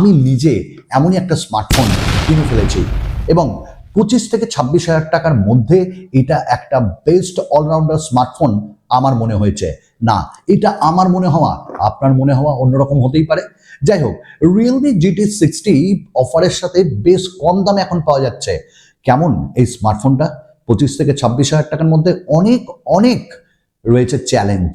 আমি নিজে এমনই একটা স্মার্টফোন কিনে ফেলেছি এবং 25 থেকে 26 হাজার টাকার মধ্যে এটা একটা বেস্ট অলরাউন্ডার স্মার্টফোন আমার মনে হয়েছে। না, এটা আমার মনে হওয়া, আপনার মনে হওয়া অন্যরকম হতেই পারে। যাই হোক, রিয়েলমি জিটি 60 অফারের সাথে বেশ কম দামে এখন পাওয়া যাচ্ছে। কেমন এই স্মার্টফোনটা? 25 থেকে 26 হাজার টাকার মধ্যে অনেক অনেক রয়েছে চ্যালেঞ্জ।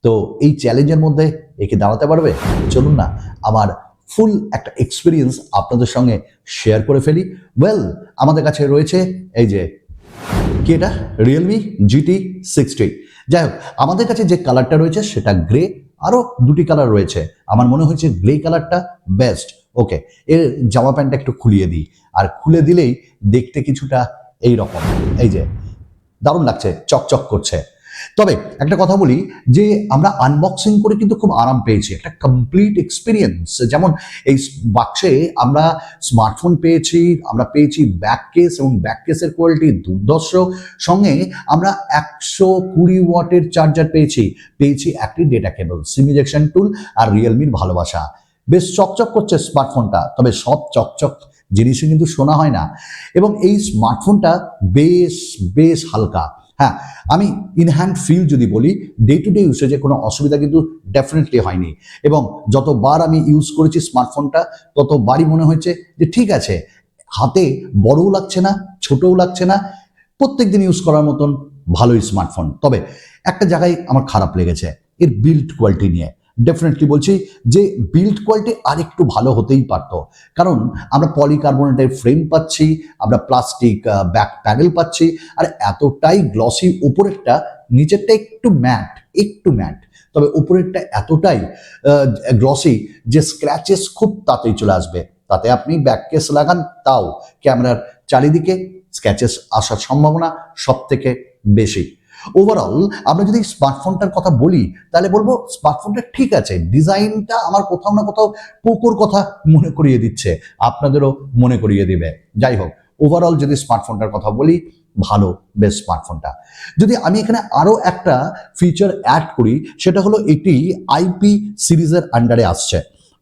তো এই চ্যালেঞ্জের মধ্যে একে দাঁড়াতে পারবে? চলুন না আমার ফুল একটা এক্সপিরিয়েন্স আপনাদের সঙ্গে শেয়ার করে ফেলি। ওয়েল, আমাদের কাছে রয়েছে এই যে কি এটা রিয়েলমি জিটি 60। যাই হোক, আমাদের কাছে যে কালারটা রয়েছে সেটা গ্রে, আরও দুটি কালার রয়েছে। আমার মনে হয়েছে গ্রে কালারটা বেস্ট। ওকে, এর জামা প্যান্টটা একটু খুলিয়ে দিই, আর খুলে দিলেই দেখতে কিছুটা এই রকম, এই যে দারুণ লাগছে, চকচক করছে। তবে একটা কথা বলি যে আমরা আনবক্সিং করে কিন্তু খুব আরাম পেয়েছি, একটা কমপ্লিট এক্সপিরিয়েন্স। যেমন এই বাক্সে আমরা স্মার্টফোন পেয়েছি, আমরা পেয়েছি ব্যাক কেস, এবং ব্যাক কেসের কোয়ালিটি দুর্ধর্ষ। সঙ্গে আমরা 120 ওয়াটের চার্জার পেয়েছি একটি ডেটা কেবল, সিম ইজেকশন টুল, আর রিয়েলমির ভালোবাসা। বেশ চকচক করছে স্মার্টফোনটা, তবে সব চকচক জিনিসই কিন্তু শোনা হয় না। এবং এই স্মার্টফোনটা বেশ বেশ হালকা। হ্যাঁ, আমি ইনহ্যান্ড ফিল যদি বলি, ডে টু ডে ইউসেজে কোনো অসুবিধা কিন্তু ডেফিনেটলি হয়নি। এবং যতবার আমি ইউজ করেছি স্মার্টফোনটা, ততবারই মনে হয়েছে যে ঠিক আছে, হাতে বড়ও লাগছে না, ছোটও লাগছে না, প্রত্যেকদিন ইউজ করার মতন ভালোই স্মার্টফোন। তবে একটা জায়গায় আমার খারাপ লেগেছে, এর বিল্ড কোয়ালিটি নিয়ে। ডেফিনেটলি বলছি যে বিল্ড কোয়ালিটি আর একটু ভালো হতেই পারতো, কারণ আমরা পলিকার্বনেটের ফ্রেম পাচ্ছি, আমরা প্লাস্টিক ব্যাক প্যানেল পাচ্ছি, আর এতটাই গ্লসি উপরেরটা, নিচেরটা একটু ম্যাট, তবে উপরেরটা এতটাই গ্লসি যে স্ক্র্যাচেস খুব তাড়াতাড়ি চলে আসবে। তাতে আপনি ব্যাক কেস লাগান, তাও ক্যামেরার চারিদিকে স্ক্র্যাচেস আসার সম্ভাবনা সব থেকে বেশি। ওভারঅল আমরা যদি স্মার্টফোনটার কথা বলি, তাহলে বলবো স্মার্টফোনটা ঠিক আছে, ডিজাইনটা আমার কোথাও না কোথাও পোকোর কথা মনে করিয়ে দিচ্ছে, আপনাদেরও মনে করিয়ে দিবে। যাই হোক, ওভারঅল যদি স্মার্টফোনটার কথা বলি, ভালো বেশ স্মার্টফোনটা। যদি আমি এখানে আরও একটা ফিচার অ্যাড করি, সেটা হলো এটি আইপি সিরিজের আন্ডারে আসছে,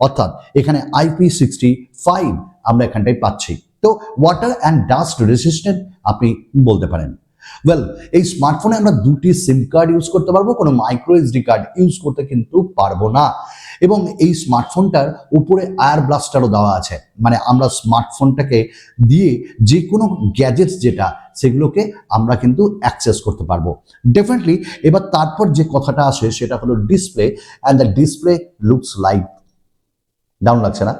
অর্থাৎ এখানে IP65 আমরা এখানটায় পাচ্ছি। তো ওয়াটার অ্যান্ড ডাস্ট রেসিস্ট্যান্ট আপনি বলতে পারেন। ওয়েল, এই স্মার্টফোনে আমরা দুটি সিম কার্ড ইউজ করতে পারবো, কোনো মাইক্রো এসডি কার্ড ইউজ করতে কিন্তু পারবো না। এবং এই স্মার্টফোনটার উপরে এয়ার ব্লাস্টারও দেওয়া আছে, মানে আমরা স্মার্টফোনটাকে দিয়ে যে কোনো গ্যাজেটস যেটা, সেগুলোকে আমরা কিন্তু অ্যাক্সেস করতে পারবো ডেফিনেটলি। এবার তারপর যে কথাটা আসে সেটা হলো display, and the display looks like, দারুণ লাগছে না?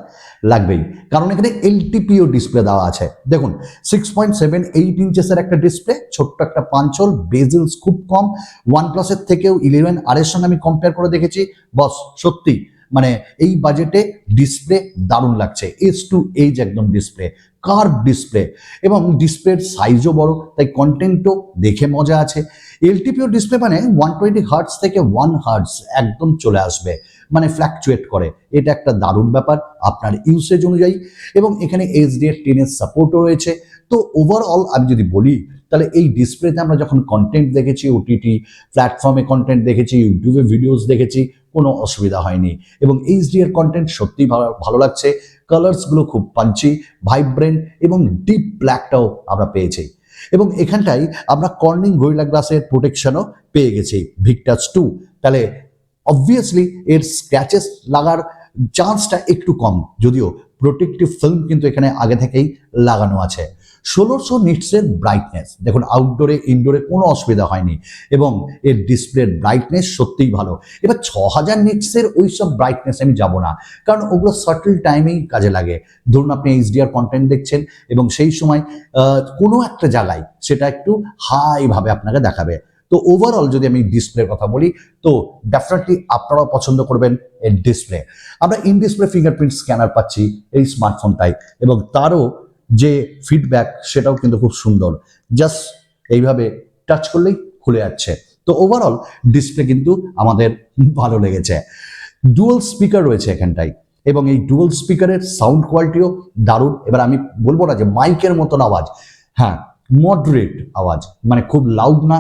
লাগবেই, কারণ এখানে এলটিপিও ডিসপ্লে দেওয়া আছে। দেখুন, 6.78 ইঞ্চেসের একটা ডিসপ্লে, ছোট্ট একটা পাঞ্চল, বেজেলস খুব কম। ওয়ানপ্লাসের থেকেও 11R এর সঙ্গে আমি কম্পেয়ার করে দেখেছি, বস সত্যি মানে এই বাজেটে ডিসপ্লে দারুণ লাগছে। এজ টু এজ একদম ডিসপ্লে, কার্ভ ডিসপ্লে, এবং ডিসপ্লের সাইজও বড়, তাই কন্টেন্টও দেখে মজা আছে। এলটিপিও ডিসপ্লে মানে 120 হার্টজ থেকে 1 হার্টজ একদম চলে আসবে, মানে ফ্ল্যাকচুয়েট করে। এটা একটা দারুণ ব্যাপার আপনার ইউসেজ অনুযায়ী। এবং এখানে HDR10 এর সাপোর্টও রয়েছে। তো ওভারঅল আমি যদি বলি, তাহলে এই ডিসপ্লেতে আমরা যখন কন্টেন্ট দেখেছি, ওটিটি প্ল্যাটফর্মে কন্টেন্ট দেখেছি, ইউটিউবে ভিডিওস দেখেছি, কোনো অসুবিধা হয়নি। এবং HDR কন্টেন্ট সত্যিই ভালো লাগছে। কালার্সগুলো খুব পাঞ্চি, ভাইব্রেন্ট, এবং ডিপ ব্ল্যাকটাও আমরা পেয়েছি। এবং এখানটাই আমরা কর্নিং গরিলা গ্লাসের প্রোটেকশনও পেয়ে গেছি, ভিক্টাস 2। তাহলে অবভিয়াসলি এর স্ক্র্যাচেস লাগার চান্সটা একটু কম, যদিও প্রোটেক্টিভ ফিল্ম কিন্তু এখানে আগে থেকেই লাগানো আছে। 1600 নিটসের ব্রাইটনেস, দেখুন আউটডোরে ইনডোরে কোনো অসুবিধা হয়নি, এবং এর ডিসপ্লের ব্রাইটনেস সত্যিই ভালো। এবার 6000 নিটসের ওই সব ব্রাইটনেস আমি যাব না, কারণ ওগুলো সার্টেল টাইমেই কাজে লাগে। ধরুন আপনি HDR কন্টেন্ট দেখছেন, এবং সেই সময় কোনো একটা জায়গায় সেটা একটু হাইভাবে আপনাকে দেখাবে। তো ওভারঅল যদি আমি ডিসপ্লের কথা বলি, তো ডেফিনেটলি আপনারাও পছন্দ করবেন এর ডিসপ্লে। আমরা ইন ডিসপ্লে ফিঙ্গারপ্রিন্ট স্ক্যানার পাচ্ছি এই স্মার্টফোনটাই, এবং তারও যে ফিডব্যাক সেটাও কিন্তু খুব সুন্দর, জাস্ট এইভাবে টাচ করলেই খুলে যাচ্ছে। তো ওভারঅল ডিসপ্লে কিন্তু আমাদের ভালো লেগেছে। ডুয়াল স্পিকার রয়েছে এখানটায়, এবং এই ডুয়াল স্পিকারের সাউন্ড কোয়ালিটিও দারুণ। এবার আমি বলবো না যে মাইকের মতন আওয়াজ, হ্যাঁ মডারেট আওয়াজ, মানে খুব লাউড না,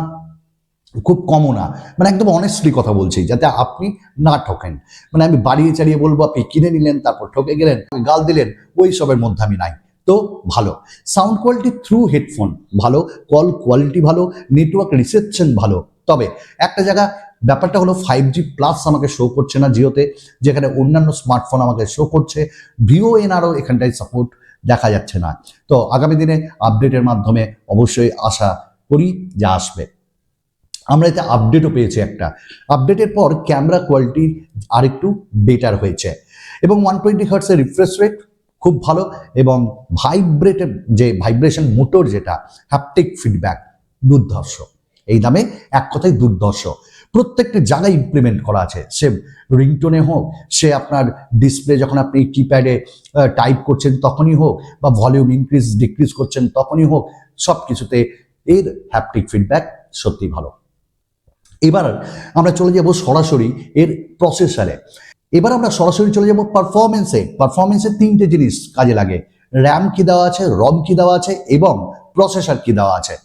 খুব কমও না, মানে একদম অনেস্টলি কথা বলছি যাতে আপনি না ঠকেন। মানে আমি বাড়িয়ে চাড়িয়ে বলবো আপনি কিনে নিলেন তারপর ঠকে গেলেন, গাল দিলেন, ওই সবের মধ্যে আমি নাই। তো ভালো সাউন্ড কোয়ালিটি থ্রু হেডফোন ভালো, কল কোয়ালিটি ভালো, নেটওয়ার্ক রিসেপশন ভালো। তবে একটা জায়গা ব্যাপারটা হলো 5G প্লাস আমাকে শো করছে না জিওতে, যেখানে অন্যান্য স্মার্টফোন আমাকে শো করছে। ভিওএনআরও এখানটায় সাপোর্ট দেখা যাচ্ছে না। তো আগামী দিনে আপডেটের মাধ্যমে অবশ্যই আশা করি যে আসবে। আমরা এতে আপডেটও পেয়েছি একটা, আপডেটের পর ক্যামেরা কোয়ালিটি আরেকটু বেটার হয়েছে এবং 120 হার্টসের রিফ্রেশ রেট খুব ভালো এবং ভাইব্রেটের যে ভাইব্রেশন মোটর যেটা হ্যাপটিক ফিডব্যাক দুর্ধর্ষ। এই দামে এক কথায় দুর্ধর্ষ। প্রত্যেকটি জায়গায় ইমপ্লিমেন্ট করা আছে, সে রিংটোনে হোক, সে আপনার ডিসপ্লে যখন আপনি কিপ্যাডে টাইপ করছেন তখনই হোক, বা ভলিউম ইনক্রিজ ডিক্রিজ করছেন তখনই হোক, সব কিছুতে এর হ্যাপটিক ফিডব্যাক সত্যি ভালো। এবার আমরা চলে যাব সরাসরি এর প্রসেসরে। এবার আমরা সরাসরি চলে যাব পারফরমেন্সে। পারফরমেন্সে তিনটে জিনিস কাজে লাগে, র্যাম কি দেওয়া আছে, রম কি দেওয়া আছে এবং প্রসেসর কি দেওয়া আছে।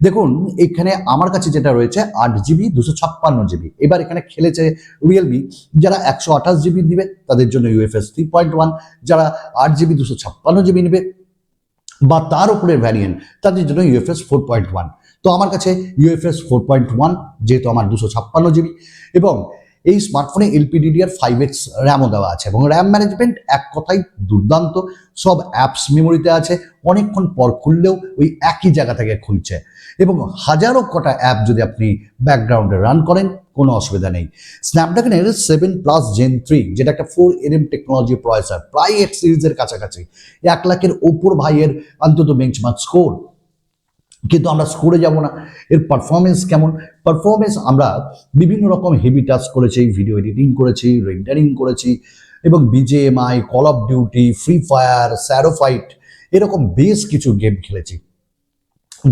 দেখুন এখানে আমার কাছে যেটা রয়েছে 8GB 256GB। এবার এখানে খেলেছে রিয়েলমি, যারা 128GB দিবে তাদের জন্য ইউএফএস 3.1, যারা 8GB 256GB নেবে বা তার উপরের ভ্যারিয়েন্ট তাদের জন্য ইউএফএস 4.1। তো আমার কাছে ইউএফএস 4.1, যেহেতু আমার 256GB, এবং এই স্মার্টফোনে LPDDR5X র্যামও দেওয়া আছে এবং র্যাম ম্যানেজমেন্ট এক কথায় দুর্দান্ত। সব অ্যাপস মেমোরিতে আছে, অনেকক্ষণ পর খুললেও ওই একই জায়গা থেকে খুলছে এবং হাজারো কটা অ্যাপ যদি আপনি ব্যাকগ্রাউন্ডে রান করেন কোনো অসুবিধা নেই। স্ন্যাপড্রাগনের 7+ Gen 3, যেটা একটা 4nm টেকনোলজি প্রসেসর, প্রায় 8 সিরিজের কাছাকাছি, 1 লাখের ওপর ভাইয়ের অন্তত বেঞ্চমার্ক স্কোর। কিন্তু আমরা স্কোরে যাব না, এর পারফরমেন্স কেমন। পারফরমেন্স আমরা বিভিন্ন রকম হেভি টাস্ক করেছি, ভিডিও এডিটিং করেছি, রেন্ডারিং করেছি এবং BGMI, call of duty, free fire, shadow fight, এরকম বেশ কিছু গেম খেলেছি।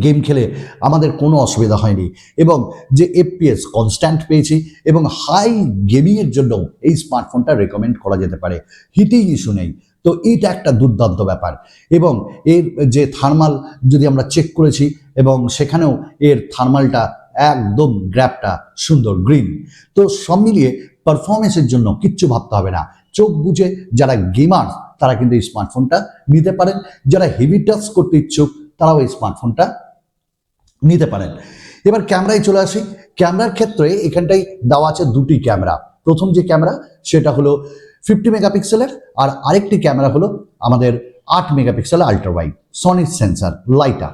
গেম খেলে আমাদের কোনো অসুবিধা হয়নি এবং যে এফপিএস কনস্ট্যান্ট পেয়েছি এবং হাই গেমিংয়ের জন্য এই স্মার্টফোনটা রেকমেন্ড করা যেতে পারে, হিটিং ইস্যু নেই। তো এইটা একটা দুর্দান্ত ব্যাপার। এবং এর যে থার্মাল যদি আমরা চেক করেছি এবং সেখানেও এর থার্মালটা একদম গ্র্যাপটা সুন্দর গ্রিন। তো সব মিলিয়ে পারফরমেন্সের জন্য কিচ্ছু ভাবতে হবে না, চোখ বুঝে যারা গেমার তারা কিন্তু এই স্মার্টফোনটা নিতে পারেন, যারা হেভি টাস্ক করতে ইচ্ছুক তারাও এই স্মার্টফোনটা নিতে পারেন। এবার ক্যামেরায় চলে আসি। ক্যামেরার ক্ষেত্রে এখানটায় দেওয়া আছে দুটি ক্যামেরা। প্রথম যে ক্যামেরা সেটা হলো 50 মেগাপিক্সেলের, আর আরেকটি ক্যামেরা হলো আমাদের 8 মেগাপিক্সেল আল্ট্রা ওয়াইড সনির সেন্সার লাইটা,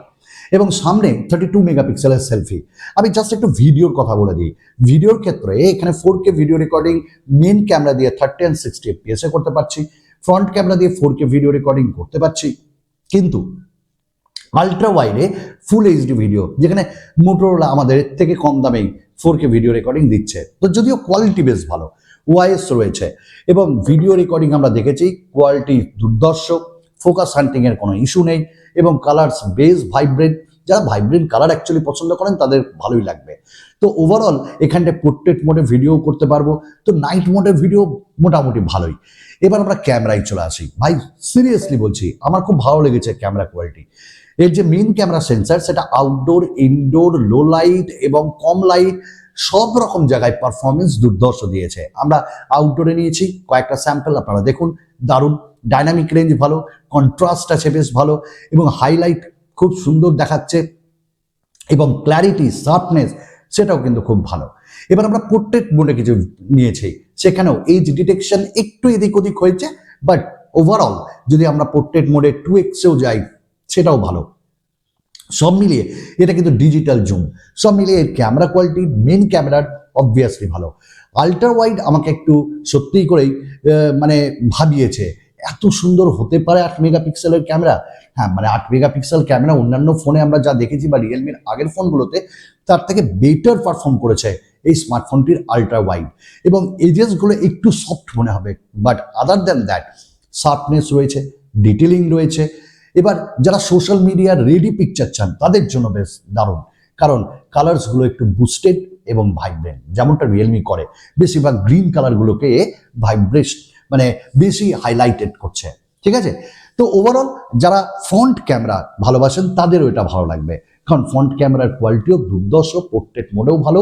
এবং সামনে 32 মেগাপিক্সেলের সেলফি। আমি জাস্ট একটু ভিডিওর কথা বলে দিই। ভিডিওর ক্ষেত্রে এখানে 4K video recording main camera দিয়ে 30 and 60 FPS এ করতে পারছি, ফ্রন্ট ক্যামেরা দিয়ে 4K ভিডিও রেকর্ডিং করতে পারছি। কিন্তু আল্ট্রা ওয়াইডে ফুল এইচডি ভিডিও, যেখানে মোটরোলা আমাদের থেকে কম দামেই 4K ভিডিও রেকর্ডিং দিচ্ছে, তো যদিও কোয়ালিটি বেশ ভালো, ওআইএস রয়েছে এবং ভিডিও রেকর্ডিং আমরা দেখেছি কোয়ালিটি দুর্ধর্ষ, ফোকাস হান্টিং এর কোনো ইস্যু নেই এবং কালারস বেশ ভাইব্রেন্ট। যারা ভাইব্রেন্ট কালার অ্যাকচুয়ালি পছন্দ করেন তাদের ভালোই লাগবে। তো ওভারঅল এখানটায় পোর্ট্রেট মোডে ভিডিও করতে পারবো, তো নাইট মোডের ভিডিও মোটামুটি ভালোই। এবার আমরা ক্যামেরায় চলে আসি। ভাই সিরিয়াসলি বলছি, আমার খুব ভালো লেগেছে ক্যামেরা কোয়ালিটি। এর যে মেইন ক্যামেরা সেন্সার সেটা আউটডোর, ইনডোর, লো লাইট এবং কম লাইট সব রকম জায়গায় পারফরমেন্স দুর্ধর্ষ দিয়েছে। আমরা আউটডোরে নিয়েছি কয়েকটা স্যাম্পল, আপনারা দেখুন, দারুণ। ডাইনামিক রেঞ্জ ভালো, কন্ট্রাস্ট আছে বেশ ভালো এবং হাইলাইট খুব সুন্দর দেখাচ্ছে এবং ক্ল্যারিটি, শার্পনেস সেটাও কিন্তু খুব ভালো। এবার আমরা পোর্ট্রেট মোডে কিছু নিয়েছি, সেখানেও এজ ডিটেকশন একটু এদিক ওদিক হয়েছে, বাট ওভারঅল যদি আমরা পোর্ট্রেট মোডে 2x-এও যাই সেটাও ভালো। সব মিলিয়ে এটা কিন্তু ডিজিটাল জুম, সব মিলিয়ে এর ক্যামেরা কোয়ালিটি মেন ক্যামেরার অবভিয়াসলি ভালো। আল্ট্রা ওয়াইড আমাকে একটু সত্যিই করেই মানে ভাবিয়েছে, এত সুন্দর হতে পারে 8 মেগাপিক্সেলের ক্যামেরা। হ্যাঁ, মানে 8 মেগাপিক্সেল ক্যামেরা অন্যান্য ফোনে আমরা যা দেখেছি বা রিয়েলমির আগের ফোনগুলোতে তার থেকে বেটার পারফর্ম করেছে এই স্মার্টফোনটির আল্ট্রা ওয়াইড, এবং এজেসগুলো একটু সফট মনে হবে, but other than that sharpness রয়েছে, ডিটেলিং রয়েছে। এবার যারা সোশ্যাল মিডিয়ার রেডি পিকচার চান তাদের জন্য বেশ দারুণ, কারণ কালার্সগুলো একটু বুস্টেড এবং ভাইব্রেন্ট, যেমনটা রিয়েলমি করে, বেশিরভাগ গ্রিন কালারগুলোকে ভাইব্রেশন মানে বেশি হাইলাইটেড করছে, ঠিক আছে। তো ওভারঅল যারা ফ্রন্ট ক্যামেরা ভালোবাসেন তাদেরও এটা ভালো লাগবে, কারণ ফ্রন্ট ক্যামেরার কোয়ালিটিও দুর্ধর্ষ, পোর্ট্রেট মোডেও ভালো,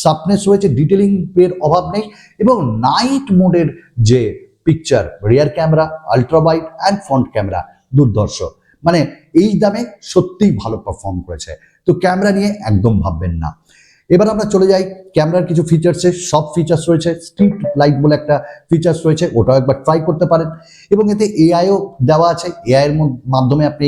শার্পনেস রয়েছে, ডিটেলিং এর অভাব নেই, এবং নাইট মোডের যে picture, rear camera, ultra wide and front camera দুর্ধর্ষ। মানে এই দামে সত্যিই ভালো পারফর্ম করেছে। তো ক্যামেরা নিয়ে একদম ভাববেন না। এবার আমরা চলে যাই ক্যামেরার কিছু ফিচার্সে। সব ফিচার্স রয়েছে, স্ট্রিট লাইট বলে একটা ফিচার্স রয়েছে, ওটাও একবার ট্রাই করতে পারেন। এবং এতে এআইও দেওয়া আছে, এআইয়ের মাধ্যমে আপনি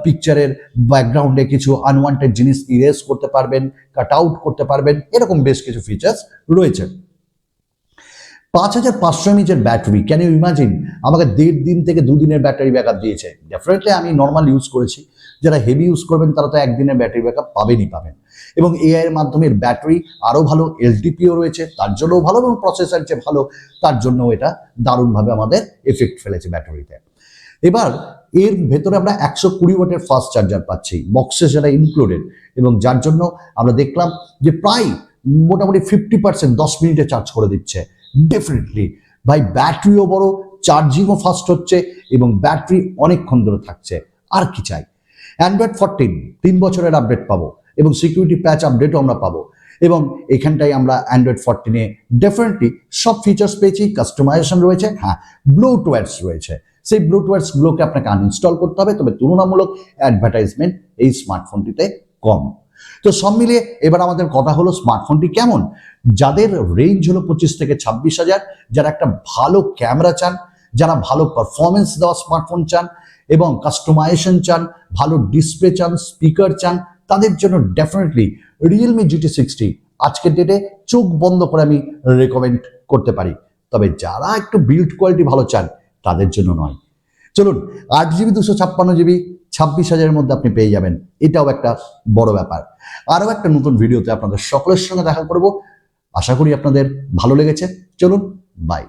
পিকচারের ব্যাকগ্রাউন্ডে কিছু আনওয়ান্টেড জিনিস ইরেজ করতে পারবেন, কাট আউট করতে পারবেন, এরকম বেশ কিছু ফিচার্স রয়েছে। 5500 এমএইচের ব্যাটারি, ক্যান ইউ ইমাজিন? আমাকে 1.5 দিন থেকে 2 দিনের ব্যাটারি ব্যাকআপ দিয়েছে। ডেফিনেটলি আমি নর্মাল ইউজ করেছি, যারা হেভি ইউজ করবেন তারা তো 1 দিনের ব্যাটারি ব্যাকআপ পাবেনই পাবেন। এবং এআই এর মাধ্যমে ব্যাটারি আরও ভালো, এলটিপিও রয়েছে তার জন্যও ভালো, এবং প্রসেসর যে ভালো তার জন্য এটা দারুণভাবে আমাদের এফেক্ট ফেলেছে ব্যাটারিতে। এবার এর ভেতরে আমরা 120 ওয়াটের ফাস্ট চার্জার পাচ্ছি, বক্সে সেটা ইনক্লুডেড, এবং যার জন্য আমরা দেখলাম যে প্রায় মোটামুটি 50% 10 মিনিটে চার্জ করে দিচ্ছে। ডেফিনেটলি ভাই, ব্যাটারিও বড়, চার্জিংও ফাস্ট হচ্ছে, এবং ব্যাটারি অনেকক্ষণ ধরে থাকছে। আর কি চাই? অ্যান্ড্রয়েড 14 3 বছরের আপডেট পাবো, এবং সিকিউরিটি প্যাচ আপডেটও আমরা পাবো। এবং এখানটায় আমরা অ্যান্ড্রয়েড 14-এ ডেফিনেটলি সব ফিচার্স পেয়েছি, কাস্টমাইজেশন রয়েছে, হ্যাঁ ব্লুটুথস রয়েছে। সেই ব্লুটুথসগুলোকে আপনাকে আনইনস্টল করতে হবে, তবে তুলনামূলক অ্যাডভার্টাইজমেন্ট এই স্মার্টফোনটিতে কম। তো সব মিলিয়ে এবার আমাদের কথা হলো স্মার্টফোনটি কেমন। যাদের রেঞ্জ হলো 25 থেকে 26,000, যারা একটা ভালো ক্যামেরা চান, যারা ভালো পারফরমেন্স দেওয়া স্মার্টফোন চান, এবং কাস্টমাইজেশন চান, ভালো ডিসপ্লে চান, স্পিকার চান, তাদের জন্য ডেফিনেটলি Realme GT 60 আজকের ডেটে চোখ বন্ধ করে আমি রেকমেন্ড করতে পারি। তবে যারা একটু বিল্ড কোয়ালিটি ভালো চান তাদের জন্য নয়। চলুন, 8GB 256GB 26,000-এর মধ্যে আপনি পেয়ে যাবেন, এটাও একটা বড় ব্যাপার। আরও একটা নতুন ভিডিওতে আপনাদের সকলের সঙ্গে দেখা করব। আশা করি আপনাদের ভালো লেগেছে। চলুন, বাই।